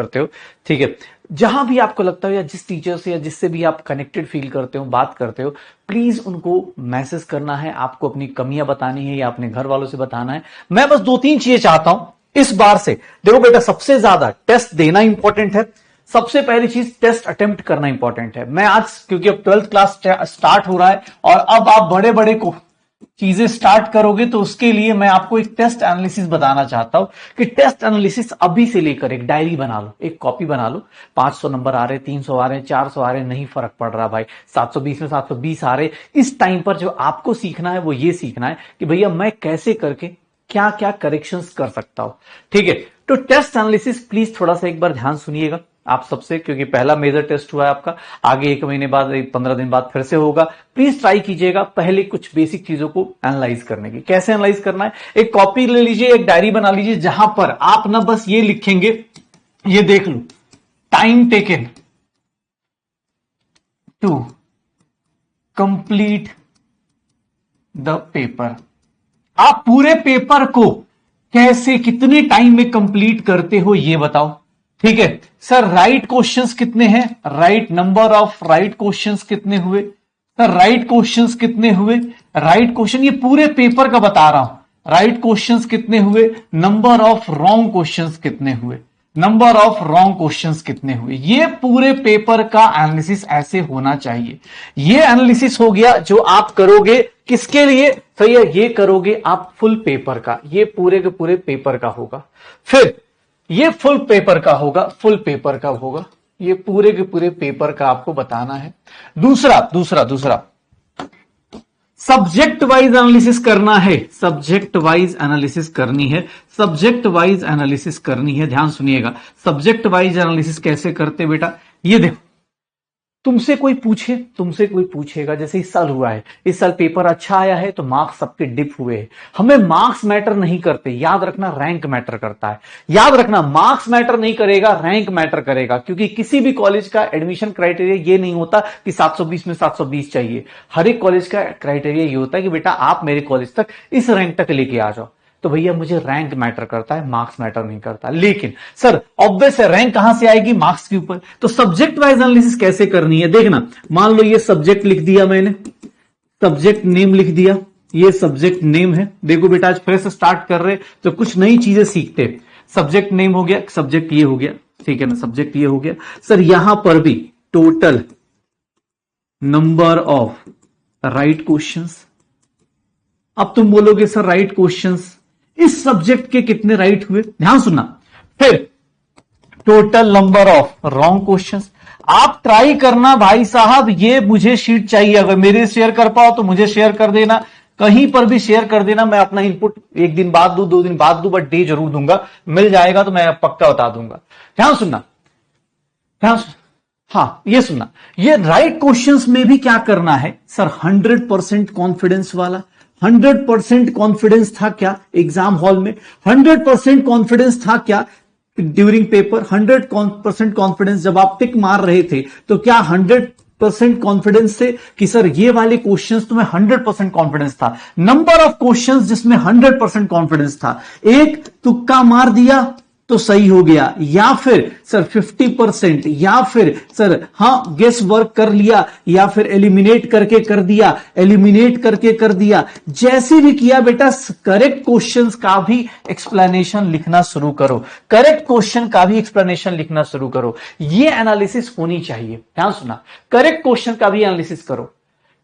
करते हो, ठीक है। जहां भी आपको लगता हो या जिस टीचर से या जिससे भी आप कनेक्टेड फील करते हो, बात करते हो, प्लीज उनको मैसेज करना है, आपको अपनी कमियां बतानी है या अपने घर वालों से बताना है। मैं बस 2-3 चीजें चाहता हूं इस बार से। देखो बेटा, सबसे ज्यादा टेस्ट देना इंपॉर्टेंट है। सबसे पहली चीज टेस्ट अटेम्प्ट करना इंपॉर्टेंट है। मैं आज, क्योंकि अब 12th क्लास स्टार्ट हो रहा है और अब आप बड़े बड़े को चीजें स्टार्ट करोगे, तो उसके लिए मैं आपको एक टेस्ट एनालिसिस बताना चाहता हूं कि टेस्ट एनालिसिस अभी से लेकर एक डायरी बना लो, एक कॉपी बना लो। 500 नंबर आ रहे, 300 आ रहे, 400 आ रहे, नहीं फर्क पड़ रहा भाई। 720 में 720 आ रहे। इस टाइम पर जो आपको सीखना है वो ये सीखना है कि भैया मैं कैसे करके क्या क्या करेक्शंस कर सकता हूं, ठीक है। तो टेस्ट एनालिसिस प्लीज थोड़ा सा एक बार ध्यान सुनिएगा आप सबसे, क्योंकि पहला मेजर टेस्ट हुआ है आपका, आगे 1 महीने बाद 15 दिन बाद फिर से होगा। प्लीज ट्राई कीजिएगा पहले कुछ बेसिक चीजों को एनालाइज करने की। कैसे एनालाइज करना है, एक कॉपी ले लीजिए, एक डायरी बना लीजिए, जहां पर आप ना बस ये लिखेंगे, ये देख लो, time taken to complete the paper. आप पूरे पेपर को कैसे, कितने टाइम में कंप्लीट करते हो ये बताओ, ठीक है। सर राइट क्वेश्चंस कितने हैं, right number of right questions कितने हुए, सर राइट क्वेश्चंस कितने हुए, राइट क्वेश्चन, ये पूरे पेपर का बता रहा हूं। राइट क्वेश्चंस कितने हुए, नंबर ऑफ रॉन्ग क्वेश्चंस कितने हुए, नंबर ऑफ रॉन्ग क्वेश्चंस कितने हुए। ये पूरे पेपर का एनालिसिस ऐसे होना चाहिए। ये एनालिसिस हो गया जो आप करोगे किसके लिए, तो ये करोगे आप फुल पेपर का, ये पूरे के पूरे पेपर का होगा। फिर ये फुल पेपर का होगा, फुल पेपर का होगा, ये पूरे के पूरे पेपर का आपको बताना है। दूसरा सब्जेक्ट वाइज एनालिसिस करना है, सब्जेक्ट वाइज एनालिसिस करनी है, सब्जेक्ट वाइज एनालिसिस करनी है। ध्यान सुनिएगा, सब्जेक्ट वाइज एनालिसिस कैसे करते बेटा, ये देखो, तुमसे कोई पूछेगा, जैसे इस साल हुआ है, इस साल पेपर अच्छा आया है तो मार्क्स सबके डिप हुए हैं। हमें मार्क्स मैटर नहीं करते, याद रखना रैंक मैटर करता है। याद रखना, मार्क्स मैटर नहीं करेगा, रैंक मैटर करेगा, क्योंकि किसी भी कॉलेज का एडमिशन क्राइटेरिया ये नहीं होता कि 720 में 720 चाहिए। हर एक कॉलेज का क्राइटेरिया ये होता है कि बेटा आप मेरे कॉलेज तक इस रैंक तक लेके आ जाओ। तो भैया मुझे रैंक मैटर करता है, मार्क्स मैटर नहीं करता। लेकिन सर ऑब्वियस है, रैंक कहां से आएगी, मार्क्स के ऊपर। तो सब्जेक्ट वाइज एनालिसिस कैसे करनी है, देखना, मान लो ये सब्जेक्ट लिख दिया मैंने, सब्जेक्ट नेम लिख दिया, ये सब्जेक्ट नेम है। देखो बेटा आज फिर से स्टार्ट कर रहे तो कुछ नई चीजें सीखते। सब्जेक्ट नेम हो गया, सब्जेक्ट ये हो गया, ठीक है ना, सब्जेक्ट ये हो गया। सर यहां पर भी total number of right questions. अब तुम बोलोगे सर राइट क्वेश्चंस, इस सब्जेक्ट के कितने राइट हुए, ध्यान सुनना। फिर total number of wrong questions. आप ट्राई करना भाई साहब, ये मुझे शीट चाहिए, अगर मेरे शेयर कर पाओ तो मुझे शेयर कर देना, कहीं पर भी शेयर कर देना। मैं अपना इनपुट 1 दिन बाद दूं, 2 दिन बाद दूं, बट डे जरूर दूंगा, मिल जाएगा तो मैं पक्का बता दूंगा। ध्यान सुनना, हाँ ये सुनना, ये राइट क्वेश्चंस में भी क्या करना है सर, 100% कॉन्फिडेंस वाला। 100% कॉन्फिडेंस था क्या एग्जाम हॉल में, 100% कॉन्फिडेंस था क्या ड्यूरिंग पेपर, 100% कॉन्फिडेंस जब आप टिक मार रहे थे, तो क्या 100% कॉन्फिडेंस से कि सर ये वाले क्वेश्चंस तो मैं 100% कॉन्फिडेंस था। नंबर ऑफ क्वेश्चंस जिसमें 100% कॉन्फिडेंस था, एक तुक्का मार दिया तो सही हो गया, या फिर सर 50%, या फिर सर हाँ गेस वर्क कर लिया, या फिर एलिमिनेट करके कर दिया, एलिमिनेट करके कर दिया, जैसे भी किया बेटा करेक्ट क्वेश्चंस का भी एक्सप्लेनेशन लिखना शुरू करो, करेक्ट क्वेश्चन का भी एक्सप्लेनेशन लिखना शुरू करो। ये एनालिसिस होनी चाहिए। ध्यान सुना, करेक्ट क्वेश्चन का भी एनालिसिस करो,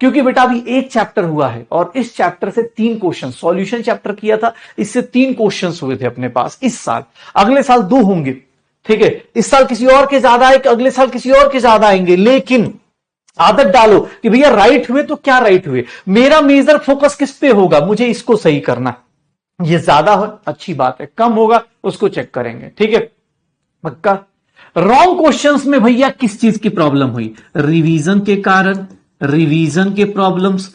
क्योंकि बेटा अभी एक चैप्टर हुआ है और इस चैप्टर से 3 क्वेश्चन, सॉल्यूशन चैप्टर किया था, इससे 3 क्वेश्चंस हुए थे अपने पास इस साल। अगले साल 2 होंगे, ठीक है, इस साल किसी और के ज्यादा आए, अगले साल किसी और के ज्यादा आएंगे। लेकिन आदत डालो कि भैया राइट हुए तो क्या राइट हुए, मेरा मेजर फोकस किस पे होगा, मुझे इसको सही करना। ये ज्यादा हो अच्छी बात है, कम होगा उसको चेक करेंगे, ठीक है पक्का। रॉन्ग क्वेश्चंस में भैया किस चीज की प्रॉब्लम हुई, रिवीजन के कारण, रिवीजन के प्रॉब्लम्स,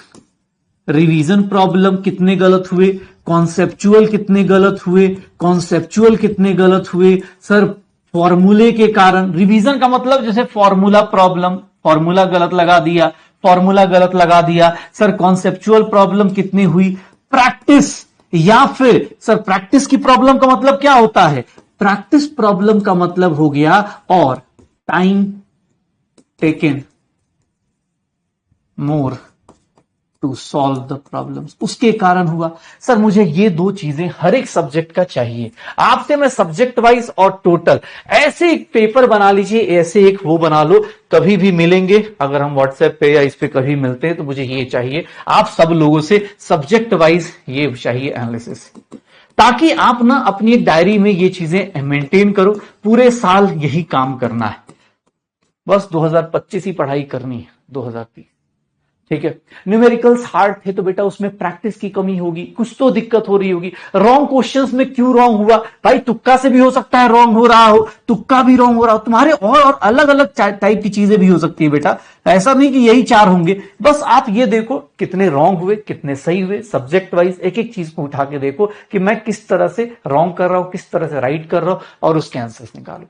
रिवीजन प्रॉब्लम कितने गलत हुए, कॉन्सेप्चुअल कितने गलत हुए, कॉन्सेप्चुअल कितने गलत हुए, सर फॉर्मूले के कारण। रिवीजन का मतलब जैसे फॉर्मूला प्रॉब्लम, फॉर्मूला गलत लगा दिया, फॉर्मूला गलत लगा दिया। सर कॉन्सेप्चुअल प्रॉब्लम कितनी हुई, प्रैक्टिस, या फिर सर प्रैक्टिस की प्रॉब्लम का मतलब क्या होता है, प्रैक्टिस प्रॉब्लम का मतलब हो गया और time taken more to solve the problems, उसके कारण हुआ। सर मुझे ये दो चीजें हर एक सब्जेक्ट का चाहिए। आपसे मैं सब्जेक्ट वाइज और टोटल ऐसे एक पेपर बना लीजिए, ऐसे एक वो बना लो, कभी भी मिलेंगे अगर हम व्हाट्सएप पे या इस पे कभी मिलते हैं तो मुझे ये चाहिए आप सब लोगों से सब्जेक्ट वाइज ये चाहिए एनालिसिस, ताकि आप ना अपनी एक डायरी में ये चीजें मेंटेन करो। पूरे साल यही काम करना है, बस 2025 ही पढ़ाई करनी है, 2030। ठीक है, न्यूमेरिकल्स हार्ड थे तो बेटा उसमें प्रैक्टिस की कमी होगी, कुछ तो दिक्कत हो रही होगी। रॉन्ग क्वेश्चंस में क्यों रॉन्ग हुआ भाई? तुक्का से भी हो सकता है रॉन्ग हो रहा हो, तुक्का भी रॉन्ग हो रहा हो तुम्हारे, और अलग अलग टाइप की चीजें भी हो सकती है बेटा, ऐसा नहीं कि यही चार होंगे। बस आप ये देखो कितने रॉन्ग हुए कितने सही हुए, सब्जेक्ट वाइज एक एक चीज को उठा के देखो कि मैं किस तरह से रॉन्ग कर रहा हूं, किस तरह से राइट कर रहा हूं, और उसके आंसर्स निकालो।